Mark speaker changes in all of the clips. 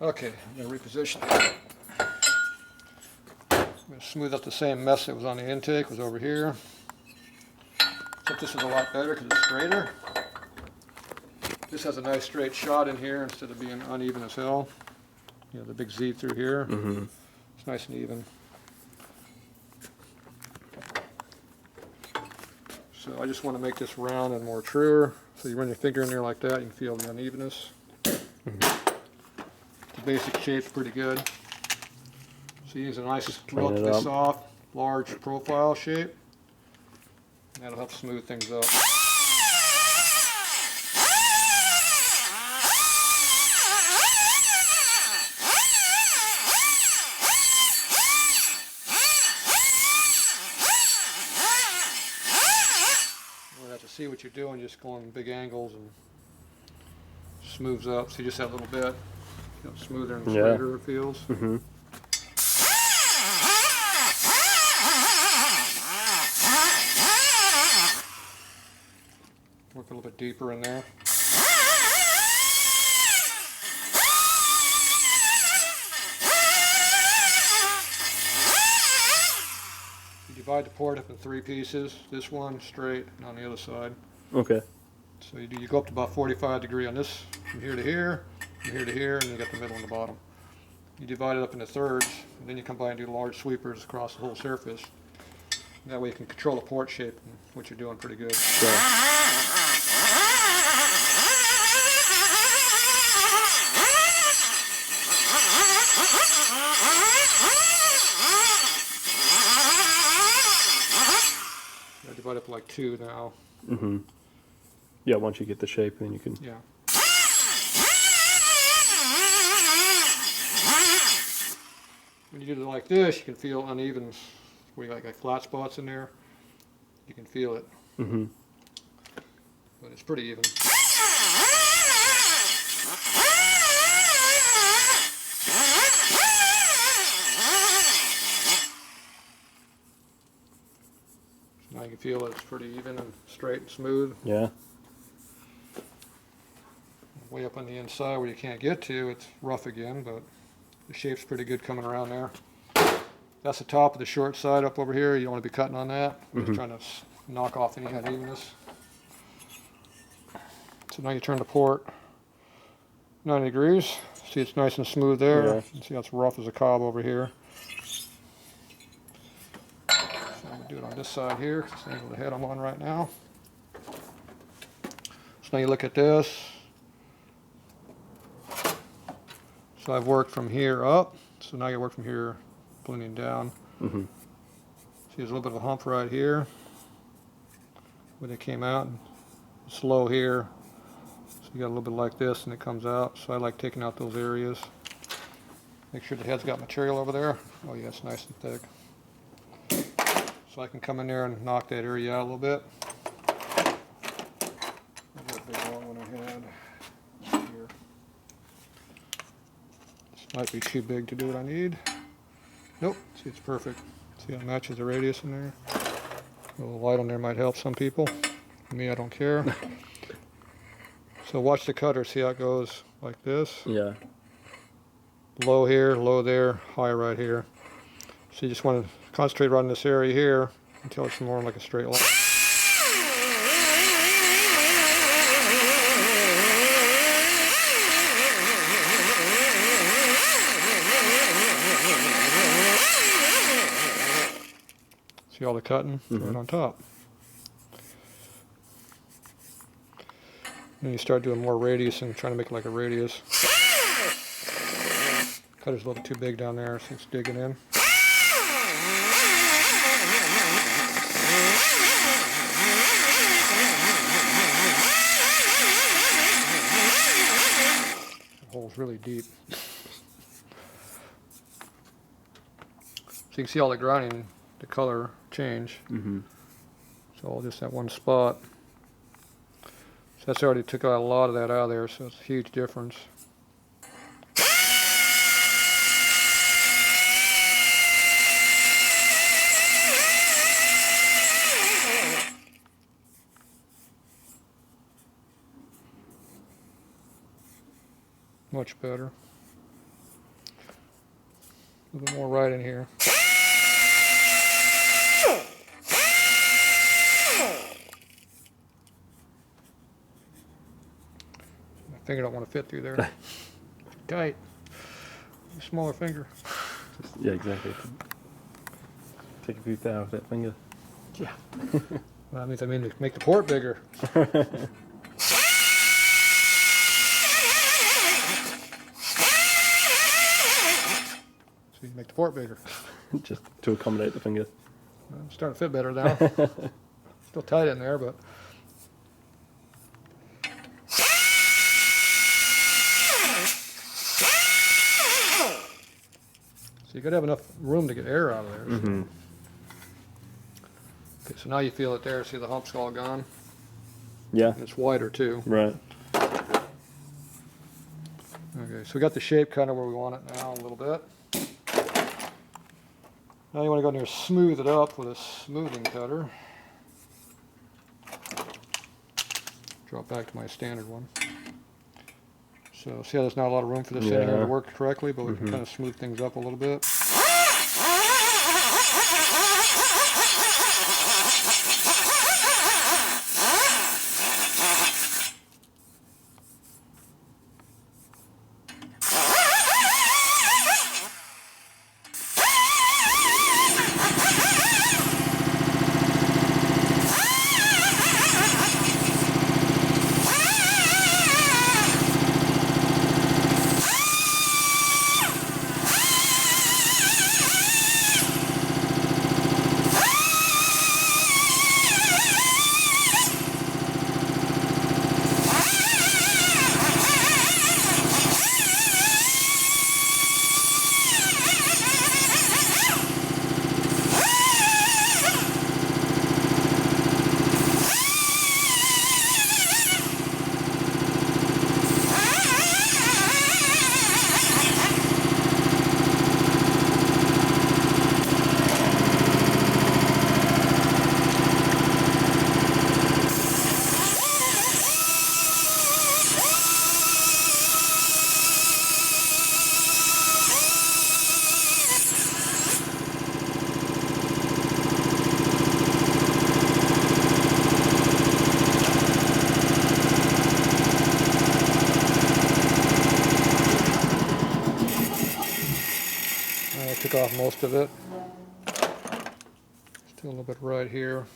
Speaker 1: Okay, I'm going to reposition it. I'm going to smooth up the same mess that was on the intake, was over here. Except this is a lot better because it's straighter. This has a nice straight shot in here instead of being uneven as hell. You know, the big Z through here. It's nice and even. So I just want to make this round and more truer. So you run your finger in there like that, you can feel the unevenness. The basic shape's pretty good. So you use a nice, relatively soft, large profile shape. And that'll help smooth things up. To see what you're doing, just going big angles and smooths up. So you just have a little bit, you know, smoother and straighter it feels. Work a little bit deeper in there. Divide the port up in 3 pieces. This one straight, and on the other side.
Speaker 2: Okay.
Speaker 1: So you go up to about 45 degrees on this, from here to here, from here to here, and you got the middle and the bottom. You divide it up into thirds, and then you come by and do large sweepers across the whole surface. And that way you can control the port shape, which you're doing pretty good.
Speaker 2: Sure.
Speaker 1: Divide up like 2 now.
Speaker 2: Yeah, once you get the shape, then you can.
Speaker 1: Yeah. When you do it like this, you can feel uneven, where you like flat spots in there. You can feel it. But it's pretty even. Now you can feel that it's pretty even and straight and smooth.
Speaker 2: Yeah.
Speaker 1: Way up on the inside where you can't get to, it's rough again, but the shape's pretty good coming around there. That's the top of the short side up over here. You don't want to be cutting on that. Just trying to knock off any unevenness. So now you turn the port 90 degrees. See, it's nice and smooth there.
Speaker 2: Yeah.
Speaker 1: You can see how it's rough as a cob over here. I'm going to do it on this side here, because it's the angle of the head I'm on right now. So now you look at this. So I've worked from here up, so now you work from here blending down. See, there's a little bit of a hump right here when it came out. It's low here, so you got a little bit like this and it comes out. So I like taking out those areas. Make sure the head's got material over there. Oh yeah, it's nice and thick. So I can come in there and knock that area out a little bit. There's that big long one I had here. This might be too big to do what I need. Nope, see, it's perfect. See how it matches the radius in there? A little light on there might help some people. Me, I don't care. So watch the cutter, see how it goes like this.
Speaker 2: Yeah.
Speaker 1: Low here, low there, high right here. So you just want to concentrate right on this area here until it's more like a straight line. See all the cutting right on top. Then you start doing more radius and trying to make it like a radius. Cutter's a little too big down there, so it's digging in. The hole's really deep. So you can see all the grinding, the color change. So all just that one spot. So that's already took out a lot of that out of there, so it's a huge difference. Much better. A little bit more right in here. My finger don't want to fit through there. Tight. Smaller finger.
Speaker 2: Yeah, exactly. Take a few thou with that finger.
Speaker 1: Yeah. Well, that means I mean to make the port bigger. So you make the port bigger.
Speaker 2: Just to accommodate the finger.
Speaker 1: Well, it's starting to fit better now. Still tight in there, but. So you gotta have enough room to get air out of there.
Speaker 2: Mm-hmm.
Speaker 1: Okay, so now you feel it there. See the hump's all gone?
Speaker 2: Yeah.
Speaker 1: And it's wider too.
Speaker 2: Right.
Speaker 1: Okay, so we got the shape kind of where we want it now a little bit. Now you want to go in there and smooth it up with a smoothing cutter. Drop back to my standard one. So see how there's not a lot of room for this in here to work correctly, but we can kind of smooth things up a little bit. I took off most of it. Still a little bit right here.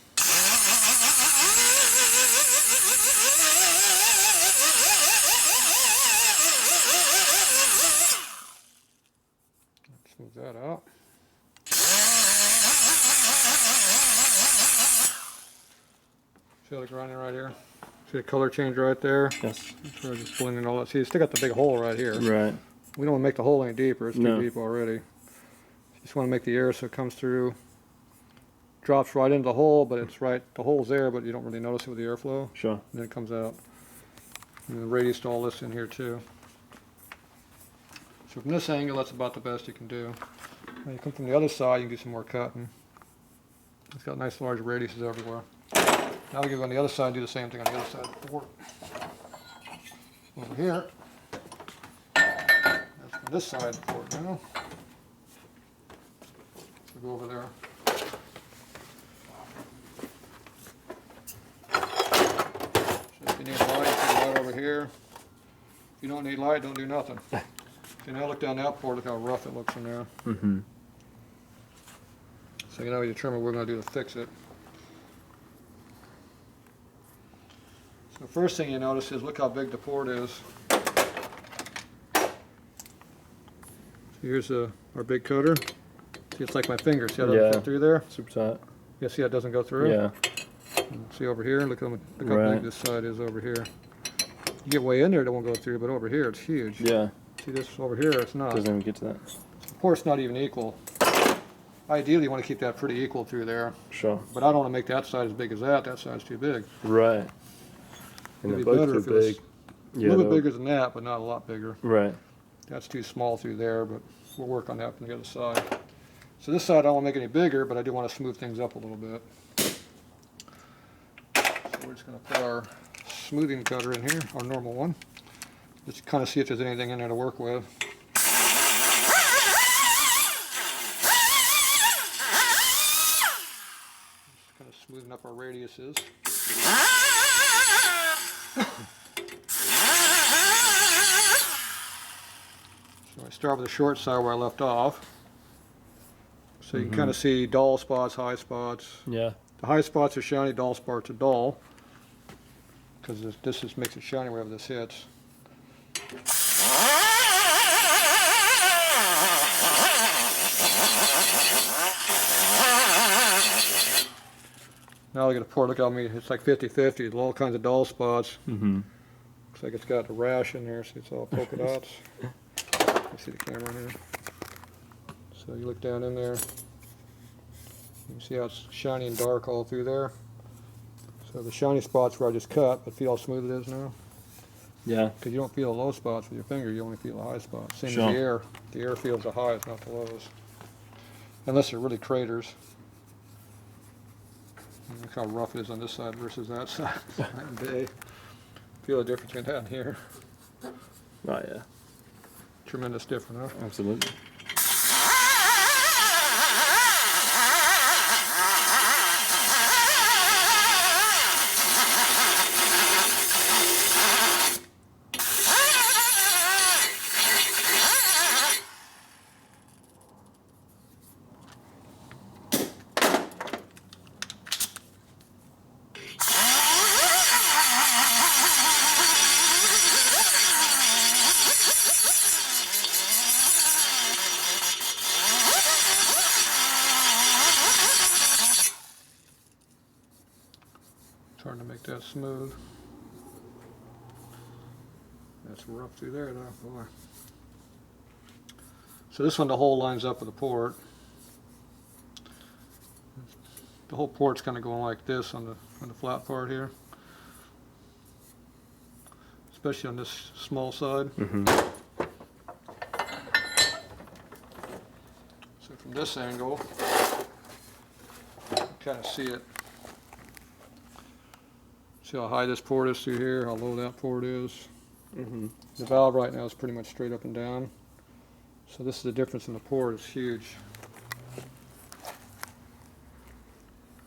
Speaker 1: Smooth that out. See how the grinding right here? See the color change right there?
Speaker 2: Yes.
Speaker 1: So just blending all that. See, you still got the big hole right here.
Speaker 2: Right.
Speaker 1: We don't want to make the hole any deeper. It's too deep already. Just want to make the air so it comes through, drops right into the hole, but it's right, the hole's there, but you don't really notice it with the airflow.
Speaker 2: Sure.
Speaker 1: And then it comes out. And then radius all this in here too. So from this angle, that's about the best you can do. When you come from the other side, you can do some more cutting. It's got nice large radiuses everywhere. Now we can go on the other side and do the same thing on the other side of the port. Over here, that's from this side of the port now. So go over there. So if you need light, put light over here. If you don't need light, don't do nothing. Okay, now look down that port, look how rough it looks in there.
Speaker 2: Mm-hmm.
Speaker 1: So now we determine what we're going to do to fix it. So the first thing you notice is look how big the port is. So here's our big coater. See, it's like my finger. See how it doesn't fit through there?
Speaker 2: Super tight.
Speaker 1: Yeah, see how it doesn't go through?
Speaker 2: Yeah.
Speaker 1: And see over here? Look how big this side is over here. You get way in there, it won't go through, but over here it's huge.
Speaker 2: Yeah.
Speaker 1: See this over here? It's not.
Speaker 2: Doesn't even get to that.
Speaker 1: The port's not even equal. Ideally, you want to keep that pretty equal through there.
Speaker 2: Sure.
Speaker 1: But I don't want to make that side as big as that. That side's too big.
Speaker 2: Right. And
Speaker 1: It'd
Speaker 2: they're
Speaker 1: be
Speaker 2: both
Speaker 1: better
Speaker 2: too
Speaker 1: if it was
Speaker 2: big.
Speaker 1: a little bit bigger than that, but not a lot bigger.
Speaker 2: Right.
Speaker 1: That's too small through there, but we'll work on that from the other side. So this side I don't want to make any bigger, but I do want to smooth things up a little bit. So we're just going to put our smoothing cutter in here, our normal one. Just kind of see if there's anything in there to work with. Smoothing up our radiuses. So I start with the short side where I left off. So you can kind of see dull spots, high spots.
Speaker 2: Yeah.
Speaker 1: The high spots are shiny, dull spots are dull. Because this just makes it shiny wherever this hits. Now look at the port, look how many, it's like 50-50, all kinds of dull spots. Looks like it's got a rash in there, so it's all polka dots. You see the camera here. So you look down in there, you can see how it's shiny and dark all through there. So the shiny spots where I just cut, but feel how smooth it is now?
Speaker 2: Yeah.
Speaker 1: Because you don't feel the low spots with your finger, you only feel the high spots. Same
Speaker 2: Sure.
Speaker 1: as the air. The air feels the highs, not the lows. Unless they're really craters. And look how rough it is on this side versus that side. Night and day. Feel the difference in that and here.
Speaker 2: Oh yeah.
Speaker 1: Tremendous difference, huh?
Speaker 2: Absolutely.
Speaker 1: It's hard to make that smooth. That's rough through there though, boy. So this one, the hole lines up with the port. The whole port's kind of going like this on the flat part here. Especially on this small side. So from this angle, you kind of see it. See how high this port is through here, how low that port is. The valve right now is pretty much straight up and down. So this is the difference in the port, it's huge.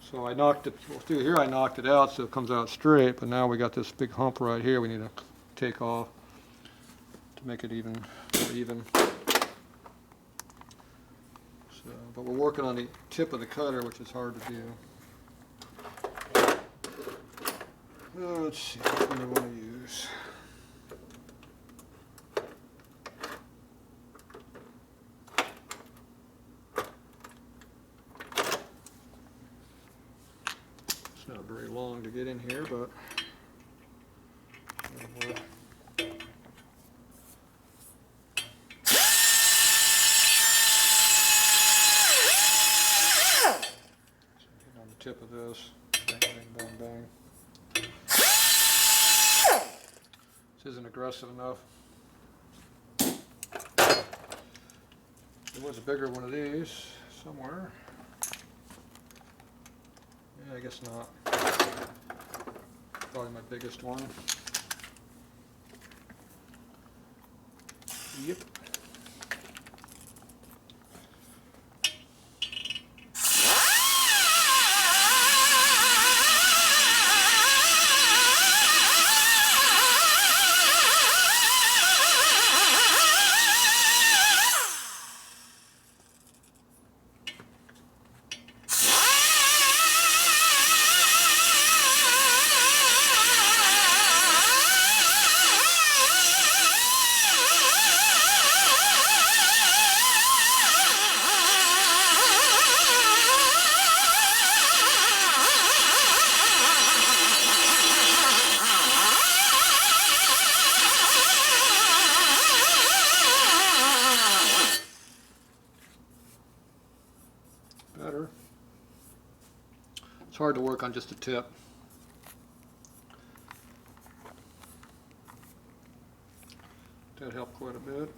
Speaker 1: So I knocked it, through here I knocked it out so it comes out straight, but now we got this big hump right here we need to take off to make it even more even. So, but we're working on the tip of the cutter, which is hard to do. Let's see, which one do I want to use? It's not very long to get in here, but it'll work. So get on the tip of this, bang, bang, bang, bang. This isn't aggressive enough. There was a bigger one of these somewhere. Yeah, I guess not. Probably my biggest one. Yep. Better. It's hard to work on just a tip. That helped quite a bit.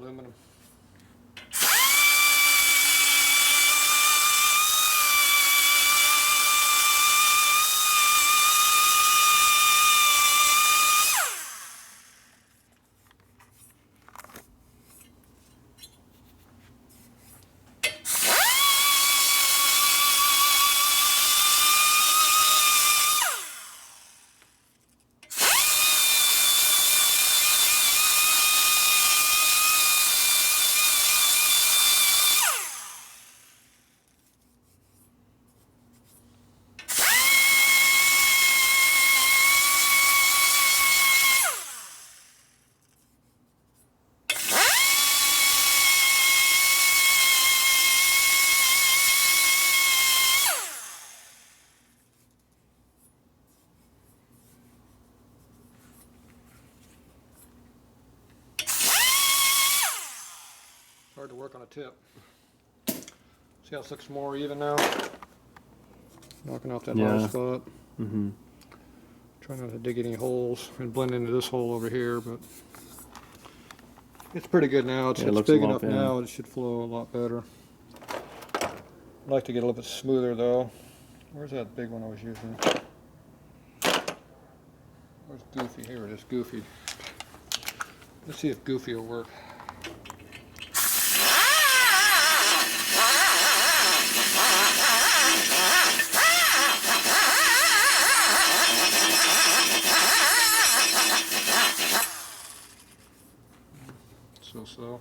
Speaker 1: aluminum. Hard to work on a tip. See how this looks more even now? Knocking out that hard spot.
Speaker 2: Mm-hmm.
Speaker 1: Trying not to dig any holes and blend into this hole over here, but it's pretty good now. It's big enough now, it should flow a lot better. I'd like to get a little bit smoother though. Where's that big one I was using? Where's Goofy? Here it is, Goofy. Let's see if Goofy will work. So.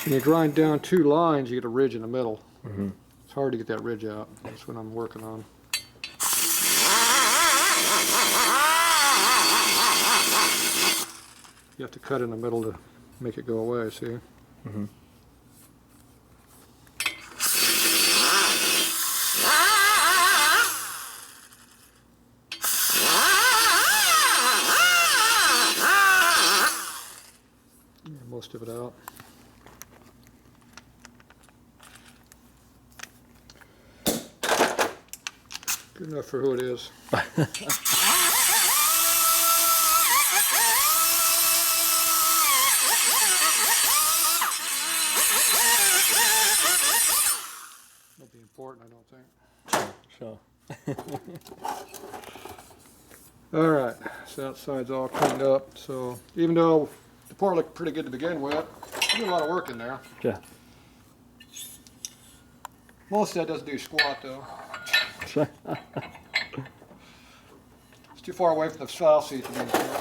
Speaker 1: When you grind down two lines, you get a ridge in the middle.
Speaker 2: Mm-hmm.
Speaker 1: It's hard to get that ridge out. That's what I'm working on. You have to cut in the middle to make it go away, see?
Speaker 2: Mm-hmm.
Speaker 1: Get most of it out. Good enough for who it is. Won't be important, I don't think.
Speaker 2: Sure.
Speaker 1: All right, so that side's all cleaned up. So even though the part looked pretty good to begin with, there's a lot of work in there.
Speaker 2: Yeah.
Speaker 1: Most of that doesn't do squat though. It's too far away from the valve seat to be important.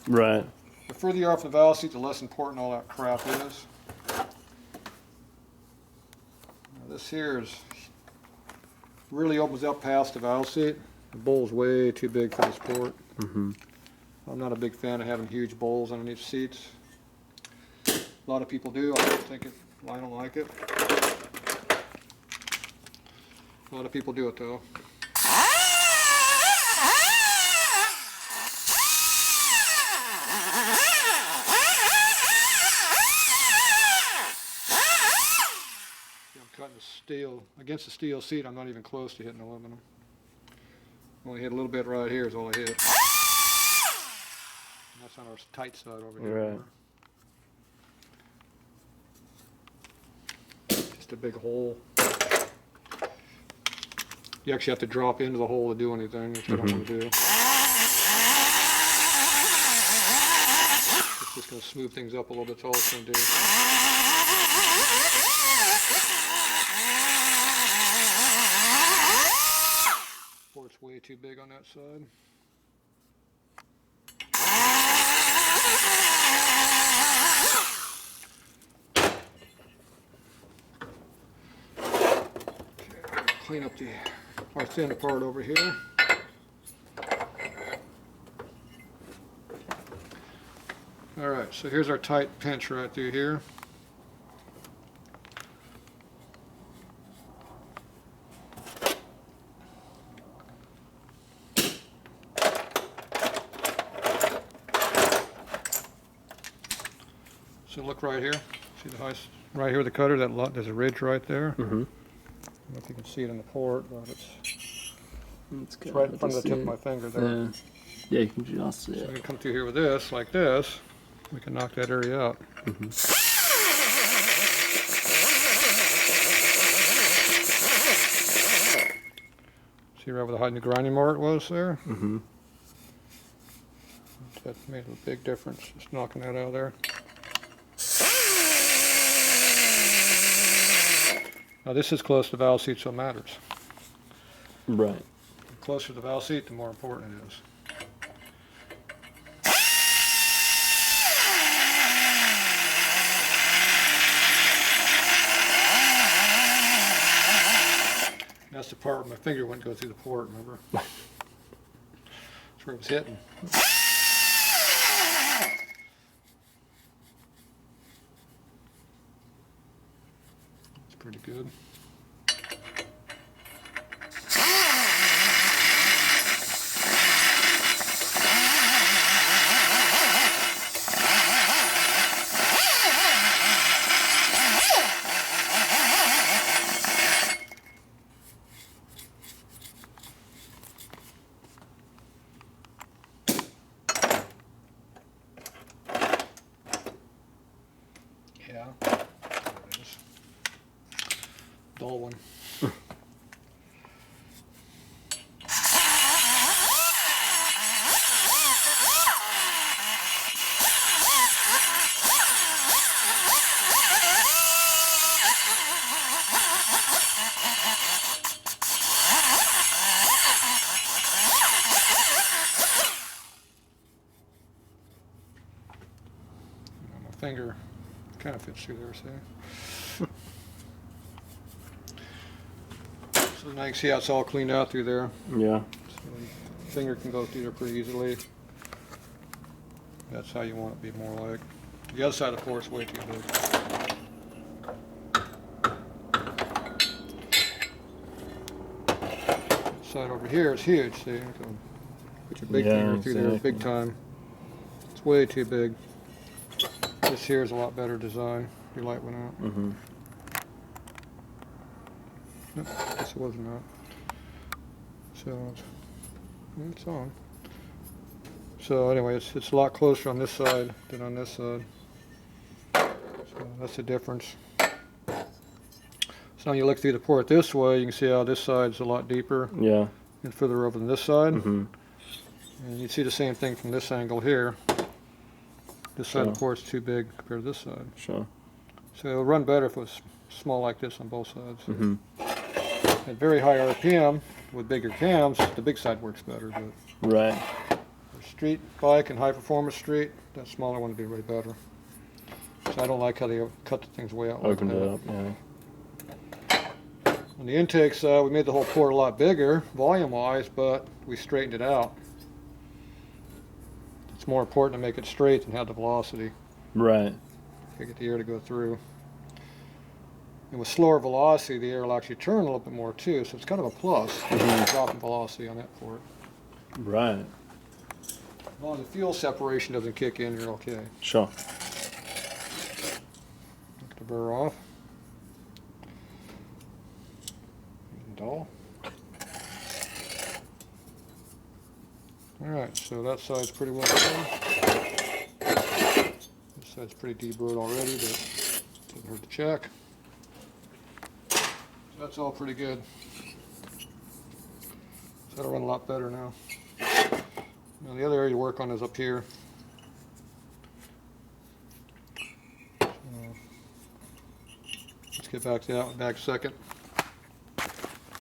Speaker 2: Right.
Speaker 1: The further you are from the valve seat, the less important all that crap is. Now this here is really opens up past the valve seat. The bowl's way too big for this port.
Speaker 2: Mm-hmm.
Speaker 1: I'm not a big fan of having huge bowls underneath seats. A lot of people do. I don't like it. A lot of people do it though. I'm cutting the steel, against the steel seat, I'm not even close to hitting aluminum. Only hit a little bit right here is all I hit. And that's on our tight side over here.
Speaker 2: Right.
Speaker 1: Remember? Just a big hole. You actually have to drop into the hole to do anything, which I don't want to do. It's just going to smooth things up a little bit, that's all it's going to do. Port's way too big on that side. Clean up our thin part over here. Alright, so here's our tight pinch right through here. So look right here. See the right here with the cutter, there's a ridge right there. I don't know if you can see it in the port, but it's right in front of the tip of my finger there.
Speaker 2: Yeah, you can just see
Speaker 1: So
Speaker 2: it.
Speaker 1: we can come through here with this, like this. We can knock that area out. See right where the grinding mark was there? That made a big difference, just knocking that out of there. Now this is close to the valve seat, so it matters.
Speaker 2: Right.
Speaker 1: The closer to the valve seat, the more important it is. That's the part where my finger wouldn't go through the port, remember? That's where it was hitting. It's pretty good. Yeah, there it is. Dull one. My finger kind of fits through there, see? So now you can see how it's all cleaned out through there.
Speaker 2: Yeah.
Speaker 1: So the finger can go through there pretty easily. That's how you want it to be more like. The other side of the port's way too big. This side over here is huge, see? So put your big finger through there big time. It's way too big. This here is a lot better design. Your light went out. Nope, guess it wasn't out. So it's on. So anyway, it's a lot closer on this side than on this side. So that's the difference. So now you look through the port this way, you can see how this side's a lot deeper and further over than this side. And you see the same thing from this angle here. This side of the port's too big compared to this side.
Speaker 2: Sure.
Speaker 1: So it'll run better if it was small like this on both sides. At very high RPM, with bigger cams, the big side works better. But
Speaker 2: Right.
Speaker 1: for street bike and high performance street, that smaller one would be way better. So I don't like how they cut the things way out like
Speaker 2: Opened
Speaker 1: that.
Speaker 2: it up, yeah.
Speaker 1: On the intake side, we made the whole port a lot bigger, volume-wise, but we straightened it out. It's more important to make it straight than have the velocity.
Speaker 2: Right.
Speaker 1: To get the air to go through. And with slower velocity, the air will actually turn a little bit more too, so it's kind of a plus. Dropping velocity on that port.
Speaker 2: Right.
Speaker 1: As long as the fuel separation doesn't kick in, you're okay.
Speaker 2: Sure.
Speaker 1: Take the burr off. dull. Alright, so that side's pretty well done. This side's pretty deburred already, but doesn't hurt to check. That's all pretty good. So that'll run a lot better now. Now the other area to work on is up here. Let's get back to that one back second.